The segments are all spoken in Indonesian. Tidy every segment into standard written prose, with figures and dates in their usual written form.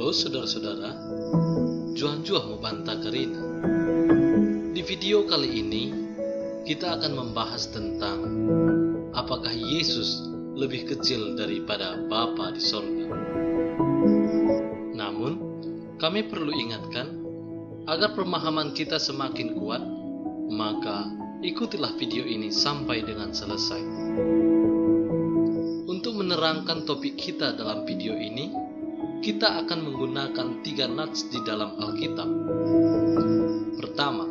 Halo saudara-saudara, Juan mau bantah Karina. Di video kali ini, kita akan membahas tentang apakah Yesus lebih kecil daripada Bapa di sorga. Namun, kami perlu ingatkan, agar pemahaman kita semakin kuat, maka ikutilah video ini sampai dengan selesai. Untuk menerangkan topik kita dalam video ini, kita akan menggunakan 3 nats di dalam Alkitab. Pertama,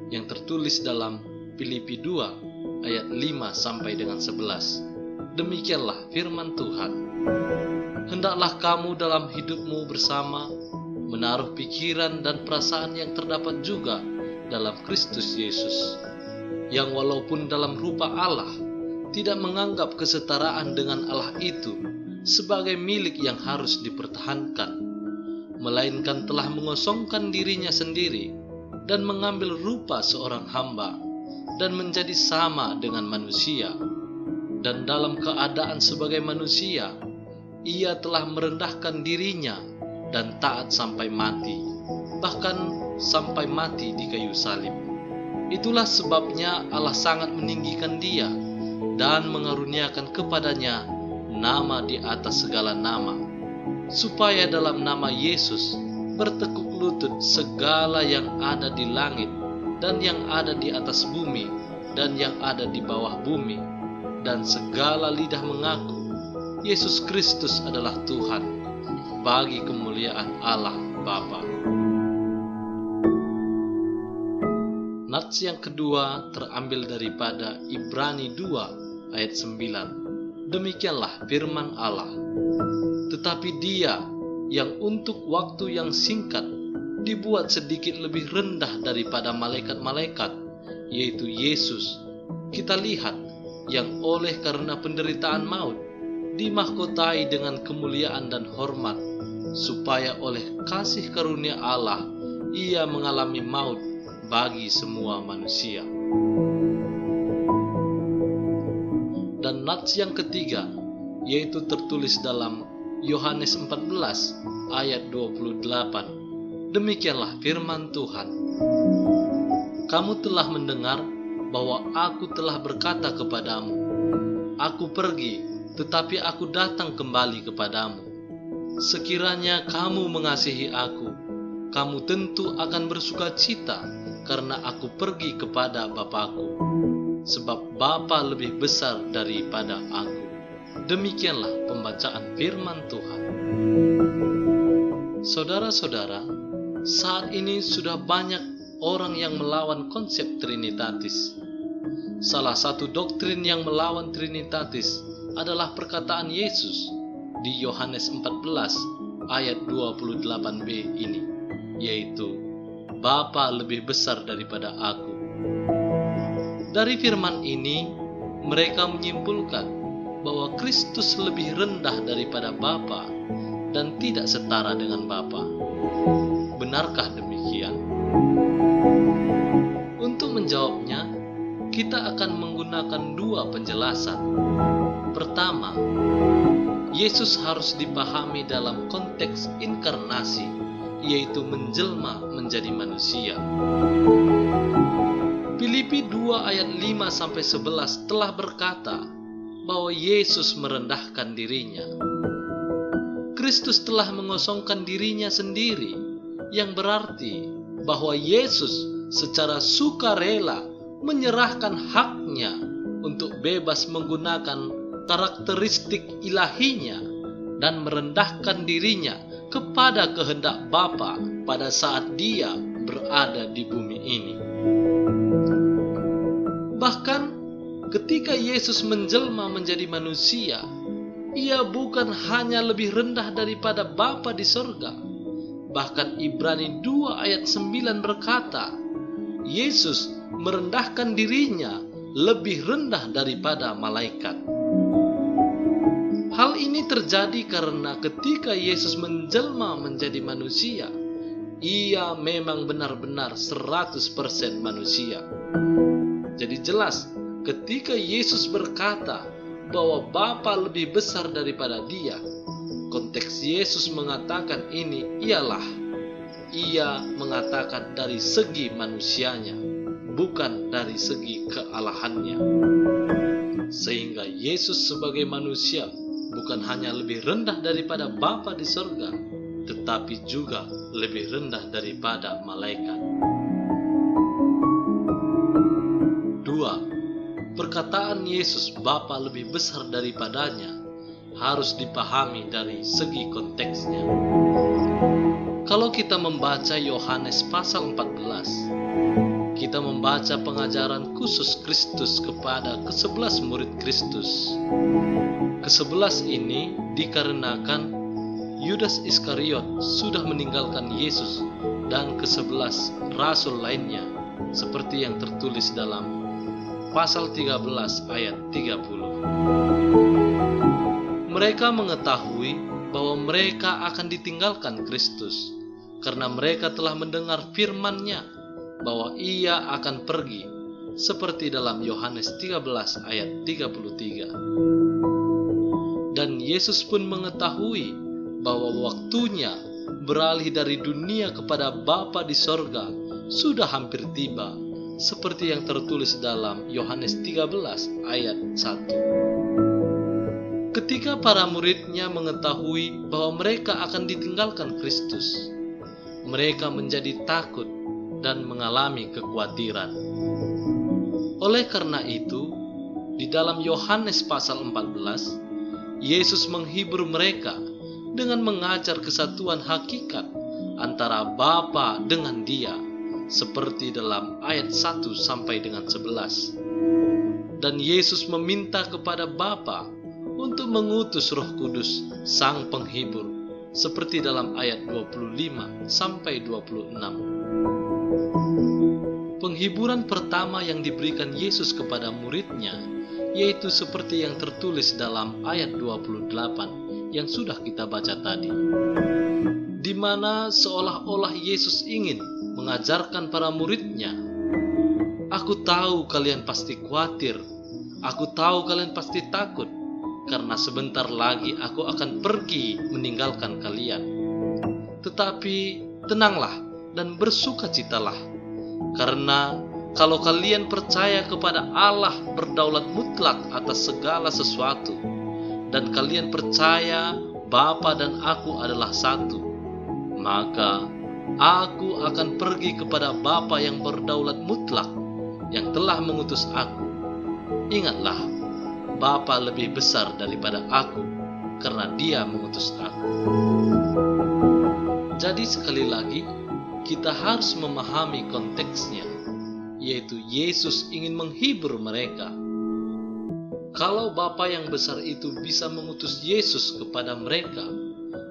yang tertulis dalam Filipi 2 ayat 5 sampai dengan 11. Demikianlah firman Tuhan. Hendaklah kamu dalam hidupmu bersama menaruh pikiran dan perasaan yang terdapat juga dalam Kristus Yesus, yang walaupun dalam rupa Allah tidak menganggap kesetaraan dengan Allah itu sebagai milik yang harus dipertahankan, melainkan telah mengosongkan dirinya sendiri dan mengambil rupa seorang hamba dan menjadi sama dengan manusia. Dan dalam keadaan sebagai manusia, ia telah merendahkan dirinya dan taat sampai mati, bahkan sampai mati di kayu salib. Itulah sebabnya Allah sangat meninggikan dia dan mengaruniakan kepadanya nama di atas segala nama, supaya dalam nama Yesus bertekuk lutut segala yang ada di langit dan yang ada di atas bumi dan yang ada di bawah bumi, dan segala lidah mengaku Yesus Kristus adalah Tuhan, bagi kemuliaan Allah Bapa. Nats yang kedua terambil daripada Ibrani 2 ayat 9. Demikianlah firman Allah. Tetapi dia yang untuk waktu yang singkat dibuat sedikit lebih rendah daripada malaikat-malaikat, yaitu Yesus, kita lihat, yang oleh karena penderitaan maut dimahkotai dengan kemuliaan dan hormat, supaya oleh kasih karunia Allah ia mengalami maut bagi semua manusia. Dan nats yang ketiga, yaitu tertulis dalam Yohanes 14 ayat 28. Demikianlah firman Tuhan. Kamu telah mendengar bahwa aku telah berkata kepadamu, aku pergi, tetapi aku datang kembali kepadamu. Sekiranya kamu mengasihi aku, kamu tentu akan bersukacita karena aku pergi kepada Bapa-Ku, sebab Bapa lebih besar daripada aku. Demikianlah pembacaan firman Tuhan. Saudara-saudara, saat ini sudah banyak orang yang melawan konsep Trinitatis. Salah satu doktrin yang melawan Trinitatis adalah perkataan Yesus di Yohanes 14 ayat 28b ini, yaitu Bapa lebih besar daripada aku. Dari firman ini, mereka menyimpulkan bahwa Kristus lebih rendah daripada Bapa dan tidak setara dengan Bapa. Benarkah demikian? Untuk menjawabnya, kita akan menggunakan 2 penjelasan. Pertama, Yesus harus dipahami dalam konteks inkarnasi, yaitu menjelma menjadi manusia. Filipi 2 ayat 5-11 telah berkata bahwa Yesus merendahkan dirinya. Kristus telah mengosongkan dirinya sendiri, yang berarti bahwa Yesus secara sukarela menyerahkan haknya untuk bebas menggunakan karakteristik ilahinya dan merendahkan dirinya kepada kehendak Bapa pada saat dia berada di bumi ini. Bahkan ketika Yesus menjelma menjadi manusia, ia bukan hanya lebih rendah daripada Bapa di sorga. Bahkan Ibrani 2 ayat 9 berkata, Yesus merendahkan dirinya lebih rendah daripada malaikat. Hal ini terjadi karena ketika Yesus menjelma menjadi manusia, ia memang benar-benar 100% manusia. Jadi jelas ketika Yesus berkata bahwa Bapa lebih besar daripada dia, konteks Yesus mengatakan ini ialah Ia mengatakan dari segi manusianya, bukan dari segi kealahannya. Sehingga Yesus sebagai manusia bukan hanya lebih rendah daripada Bapa di sorga, tetapi juga lebih rendah daripada malaikat. 2. Perkataan Yesus Bapa lebih besar daripadanya harus dipahami dari segi konteksnya. Kalau kita membaca Yohanes pasal 14, kita membaca pengajaran khusus Kristus kepada ke-11 murid Kristus. Ke-11 ini dikarenakan Yudas Iskariot sudah meninggalkan Yesus dan ke-11 rasul lainnya, seperti yang tertulis dalam pasal 13 ayat 30. Mereka mengetahui bahwa mereka akan ditinggalkan Kristus karena mereka telah mendengar firman-Nya bahwa Ia akan pergi, seperti dalam Yohanes 13 ayat 33. Dan Yesus pun mengetahui bahwa waktunya beralih dari dunia kepada Bapa di sorga sudah hampir tiba, seperti yang tertulis dalam Yohanes 13 ayat 1. Ketika para murid-Nya mengetahui bahwa mereka akan ditinggalkan Kristus, mereka menjadi takut dan mengalami kekhawatiran. Oleh karena itu, di dalam Yohanes pasal 14, Yesus menghibur mereka dengan mengajar kesatuan hakikat antara Bapa dengan Dia, seperti dalam ayat 1 sampai dengan 11. Dan Yesus meminta kepada Bapa untuk mengutus Roh Kudus, Sang Penghibur, seperti dalam ayat 25 sampai 26. Penghiburan pertama yang diberikan Yesus kepada murid-Nya yaitu seperti yang tertulis dalam ayat 28 yang sudah kita baca tadi, di mana seolah-olah Yesus ingin mengajarkan para murid-Nya, "Aku tahu kalian pasti khawatir, aku tahu kalian pasti takut, karena sebentar lagi aku akan pergi meninggalkan kalian. Tetapi tenanglah dan bersukacitalah, karena kalau kalian percaya kepada Allah berdaulat mutlak atas segala sesuatu, dan kalian percaya Bapa dan aku adalah satu, maka aku akan pergi kepada Bapa yang berdaulat mutlak, yang telah mengutus aku. Ingatlah, Bapa lebih besar daripada aku, karena Dia mengutus aku." Jadi sekali lagi, kita harus memahami konteksnya, yaitu Yesus ingin menghibur mereka. Kalau Bapa yang besar itu bisa mengutus Yesus kepada mereka,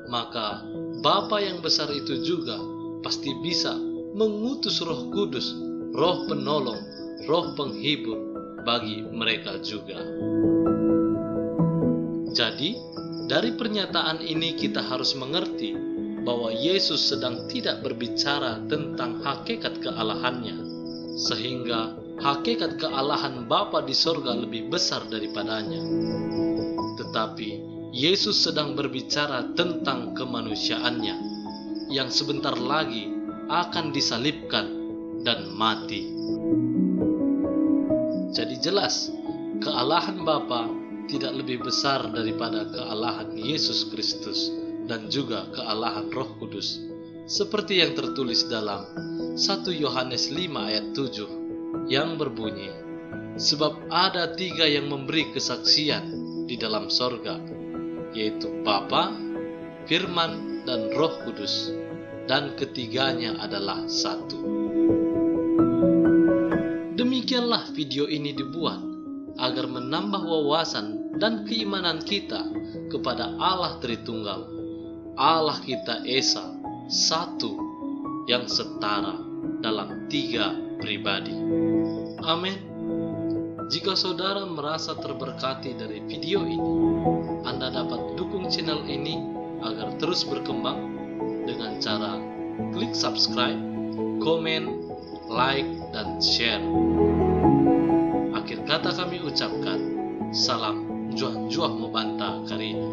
maka Bapa yang besar itu juga pasti bisa mengutus Roh Kudus, Roh Penolong, Roh Penghibur bagi mereka juga. Jadi, dari pernyataan ini kita harus mengerti bahwa Yesus sedang tidak berbicara tentang hakikat kealahannya, sehingga hakikat kealahan Bapa di sorga lebih besar daripadanya. Tetapi Yesus sedang berbicara tentang kemanusiaannya yang sebentar lagi akan disalibkan dan mati. Jadi jelas, kealahan Bapa tidak lebih besar daripada kealahan Yesus Kristus dan juga kealahan Roh Kudus, seperti yang tertulis dalam 1 Yohanes 5 ayat 7 yang berbunyi, "Sebab ada 3 yang memberi kesaksian di dalam sorga, yaitu Bapa, Firman, dan Roh Kudus, dan ketiganya adalah satu." Demikianlah video ini dibuat agar menambah wawasan dan keimanan kita kepada Allah Tritunggal, Allah kita Esa, satu, yang setara dalam 3 pribadi. Amin. Jika saudara merasa terberkati dari video ini, Anda dapat dukung channel ini agar terus berkembang dengan cara klik subscribe, komen, like, dan share. Akhir kata kami ucapkan, salam juah-juah membanta kari ini.